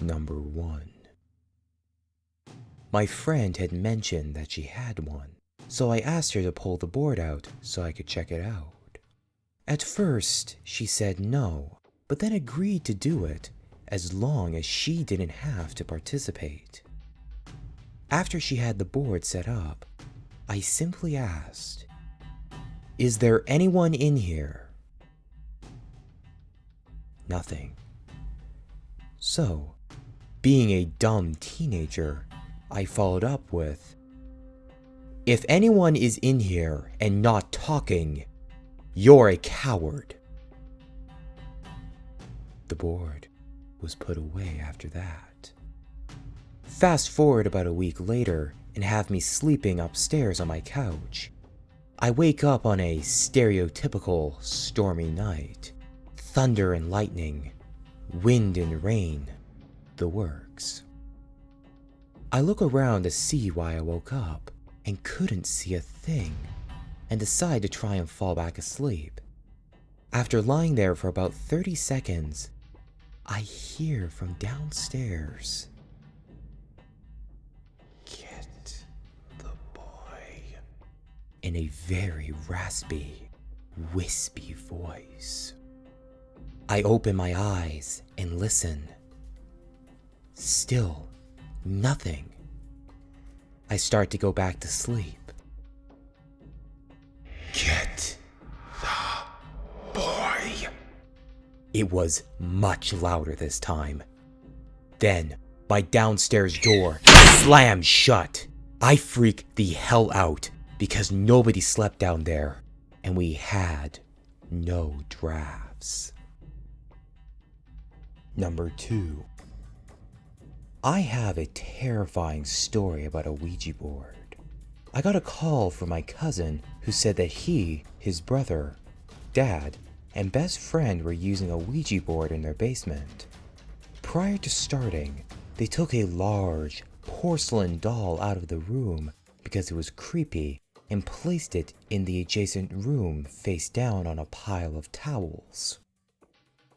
Number 1. My friend had mentioned that she had one, so I asked her to pull the board out so I could check it out. At first, she said no, but then agreed to do it as long as she didn't have to participate. After she had the board set up, I simply asked, "Is there anyone in here?" Nothing. So, being a dumb teenager, I followed up with, "If anyone is in here and not talking, you're a coward." The board was put away after that. Fast forward about a week later and have me sleeping upstairs on my couch. I wake up on a stereotypical stormy night. Thunder and lightning, wind and rain, the works. I look around to see why I woke up and couldn't see a thing, and decide to try and fall back asleep. After lying there for about 30 seconds, I hear from downstairs, "Get the boy," in a very raspy, wispy voice. I open my eyes and listen. Still nothing. I start to go back to sleep. "Get the boy." It was much louder this time. Then my downstairs door slammed shut. I freaked the hell out because nobody slept down there and we had no drafts. Number 2. I have a terrifying story about a Ouija board. I got a call from my cousin who said that he, his brother, dad, and best friend were using a Ouija board in their basement. Prior to starting, they took a large porcelain doll out of the room because it was creepy and placed it in the adjacent room face down on a pile of towels.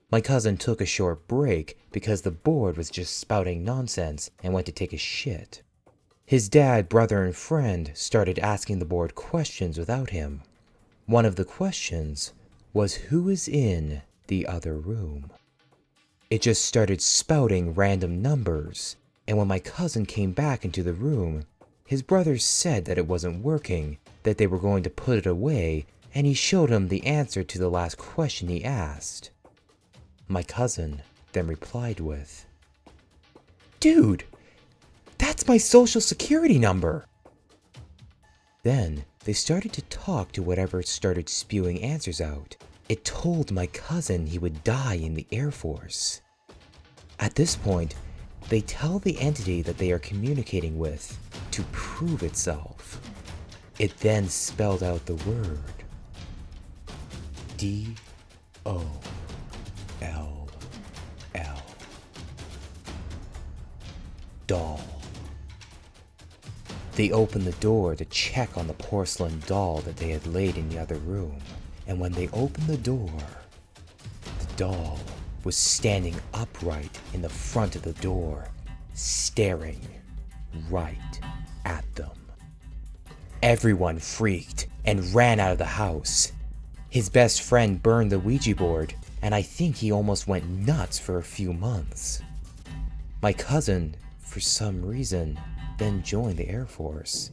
My cousin took a short break because the board was just spouting nonsense and went to take a shit. His dad, brother, and friend started asking the board questions without him. One of the questions was who is in the other room. It just started spouting random numbers, and when my cousin came back into the room, his brother said that it wasn't working, that they were going to put it away, and he showed him the answer to the last question he asked. My cousin then replied with, "Dude, that's my social security number." Then they started to talk to whatever started spewing answers out. It told my cousin he would die in the Air Force. At this point, they tell the entity that they are communicating with to prove itself. It then spelled out the word DOLL. Doll. They opened the door to check on the porcelain doll that they had laid in the other room, and when they opened the door, the doll was standing upright in the front of the door, staring right at them. Everyone freaked and ran out of the house. His best friend burned the Ouija board, and I think he almost went nuts for a few months. My cousin, for some reason, then joined the Air Force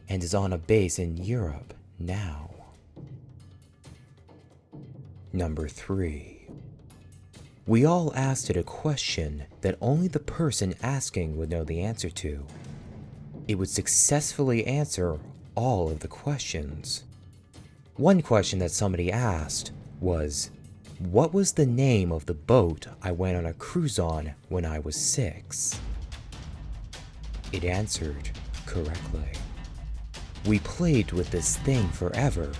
and is on a base in Europe now. Number 3. We all asked it a question that only the person asking would know the answer to. It would successfully answer all of the questions. One question that somebody asked was, "What was the name of the boat I went on a cruise on when I was 6? It answered correctly. We played with this thing forever.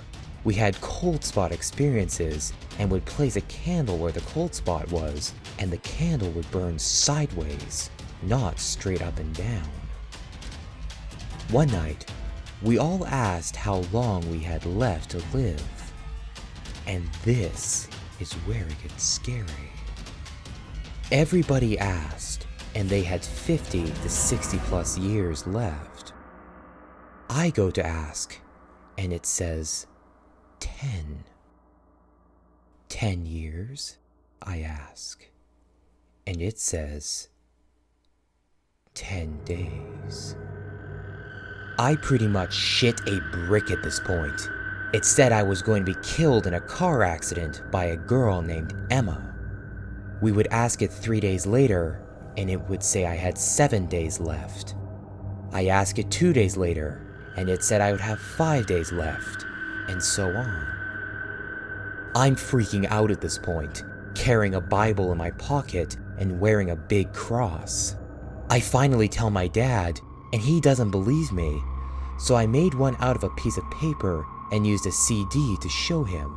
We had cold spot experiences and would place a candle where the cold spot was, and the candle would burn sideways, not straight up and down. One night, we all asked how long we had left to live. And this is where it gets scary. Everybody asked, and they had 50 to 60 plus years left. I go to ask, and it says 10. 10 years? I ask, and it says 10 days. I pretty much shit a brick at this point. It said I was going to be killed in a car accident by a girl named Emma. We would ask it 3 days later, and it would say I had 7 days left. I asked it 2 days later, and it said I would have 5 days left, and so on. I'm freaking out at this point, carrying a Bible in my pocket and wearing a big cross. I finally tell my dad, and he doesn't believe me, so I made one out of a piece of paper and used a CD to show him.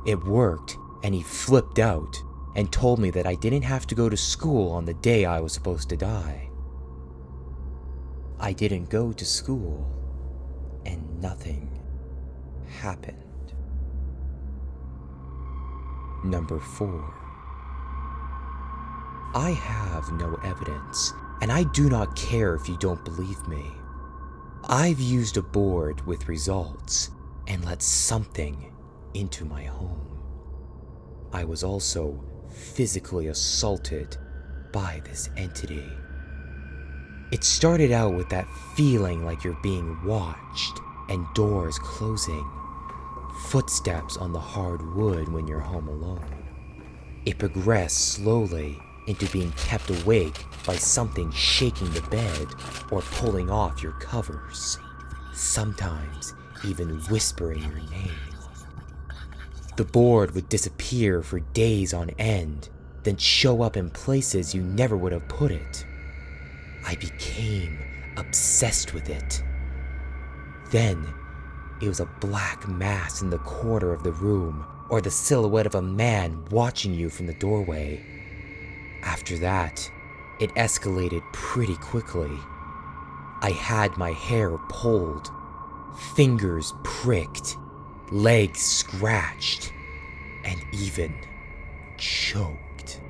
It worked, and he flipped out and told me that I didn't have to go to school on the day I was supposed to die. I didn't go to school, and nothing happened. Number 4. I have no evidence, and I do not care if you don't believe me. I've used a board with results and let something into my home. I was also physically assaulted by this entity. It started out with that feeling like you're being watched and doors closing, footsteps on the hard wood when you're home alone. It progressed slowly into being kept awake by something shaking the bed or pulling off your covers, sometimes even whispering your name. The board would disappear for days on end, then show up in places you never would have put it. I became obsessed with it. Then, it was a black mass in the corner of the room, or the silhouette of a man watching you from the doorway. After that, it escalated pretty quickly. I had my hair pulled, fingers pricked, legs scratched, and even choked.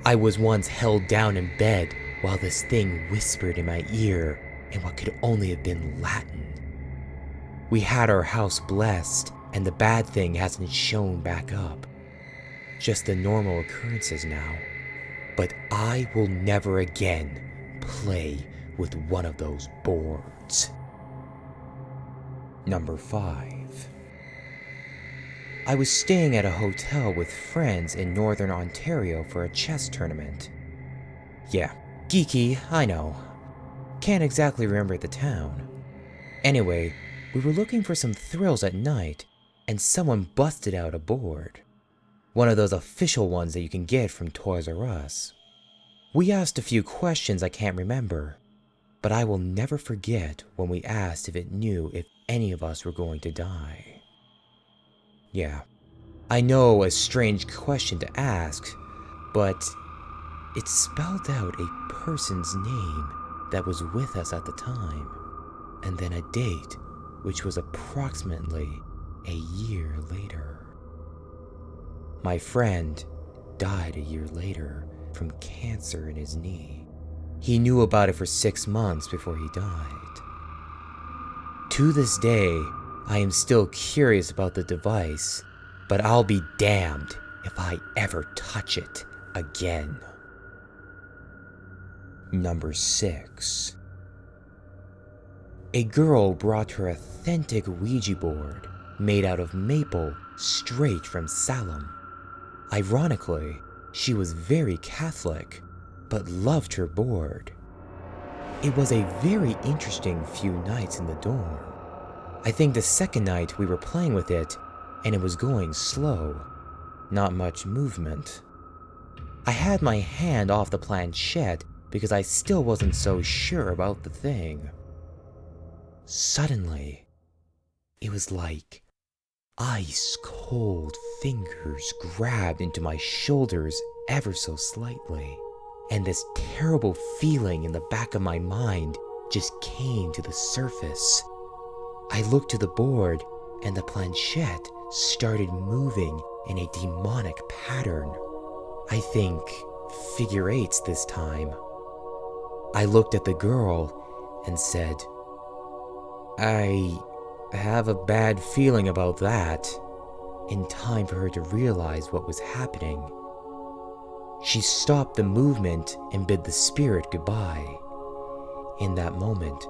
I was once held down in bed while this thing whispered in my ear in what could only have been Latin. We had our house blessed, and the bad thing hasn't shown back up. Just the normal occurrences now. But I will never again play with one of those boards. Number 5. I was staying at a hotel with friends in Northern Ontario for a chess tournament. Yeah, geeky, I know. Can't exactly remember the town. Anyway, we were looking for some thrills at night, and someone busted out a board. One of those official ones that you can get from Toys R Us. We asked a few questions I can't remember, but I will never forget when we asked if it knew if any of us were going to die. Yeah, I know a strange question to ask, but it spelled out a person's name that was with us at the time, and then a date which was approximately a year later. My friend died a year later from cancer in his knee. He knew about it for 6 months before he died. To this day, I am still curious about the device, but I'll be damned if I ever touch it again. Number 6. A girl brought her authentic Ouija board made out of maple straight from Salem. Ironically, she was very Catholic, but loved her board. It was a very interesting few nights in the dorm. I think the second night we were playing with it, and it was going slow. Not much movement. I had my hand off the planchette because I still wasn't so sure about the thing. Suddenly, it was like ice cold fingers grabbed into my shoulders ever so slightly, and this terrible feeling in the back of my mind just came to the surface. I looked to the board, and the planchette started moving in a demonic pattern. I think figure eights this time. I looked at the girl and said, "I have a bad feeling about that," in time for her to realize what was happening. She stopped the movement and bid the spirit goodbye. In that moment,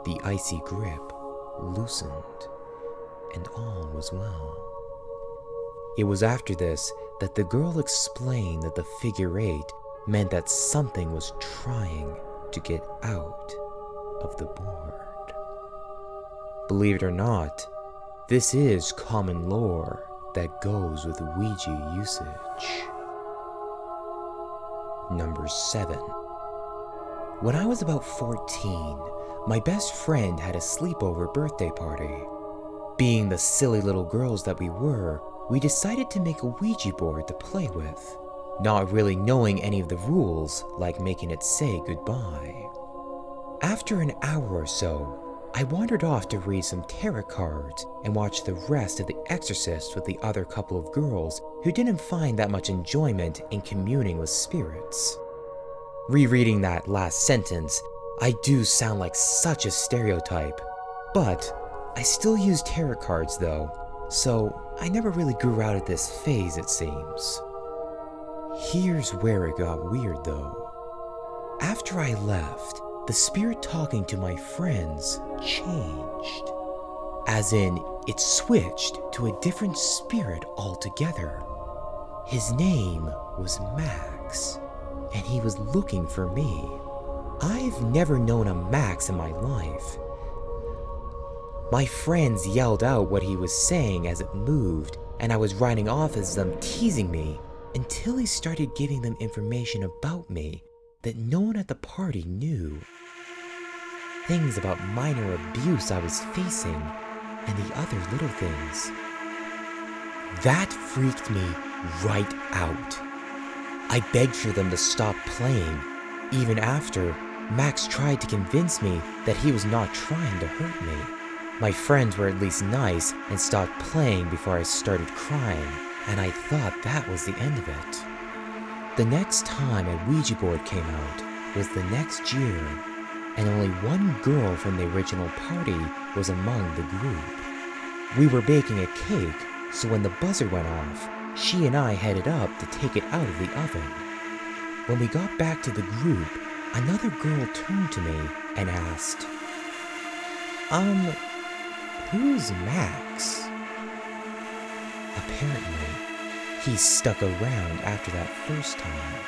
the icy grip loosened, and all was well. It was after this that the girl explained that the figure eight meant that something was trying to get out of the board. Believe it or not, this is common lore that goes with Ouija usage. Number 7. When I was about 14, my best friend had a sleepover birthday party. Being the silly little girls that we were, we decided to make a Ouija board to play with, not really knowing any of the rules, like making it say goodbye. After an hour or so, I wandered off to read some tarot cards and watch the rest of The Exorcist with the other couple of girls who didn't find that much enjoyment in communing with spirits. Rereading that last sentence, I do sound like such a stereotype, but I still use tarot cards though, so I never really grew out of this phase, it seems. Here's where it got weird though. After I left, the spirit talking to my friends changed. As in, it switched to a different spirit altogether. His name was Max, and he was looking for me. I've never known a Max in my life. My friends yelled out what he was saying as it moved, and I was riding off as them teasing me until he started giving them information about me that no one at the party knew. Things about minor abuse I was facing and the other little things. That freaked me right out. I begged for them to stop playing, even after Max tried to convince me that he was not trying to hurt me. My friends were at least nice and stopped playing before I started crying, and I thought that was the end of it. The next time a Ouija board came out was the next year, and only one girl from the original party was among the group. We were baking a cake, so when the buzzer went off, she and I headed up to take it out of the oven. When we got back to the group, another girl turned to me and asked, who's Max?" Apparently, he stuck around after that first time.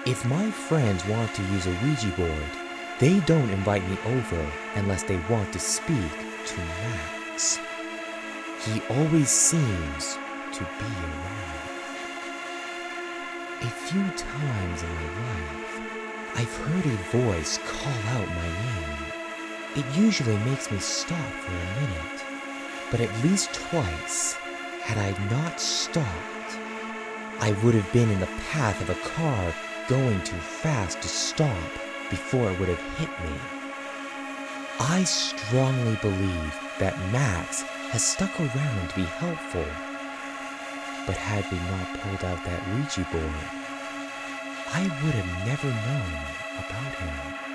If my friends want to use a Ouija board, they don't invite me over unless they want to speak to Max. He always seems to be around. A few times in my life, I've heard a voice call out my name. It usually makes me stop for a minute, but at least twice, had I not stopped, I would have been in the path of a car going too fast to stop before it would have hit me. I strongly believe that Max has stuck around to be helpful, but had we not pulled out that Ouija board, I would have never known about him.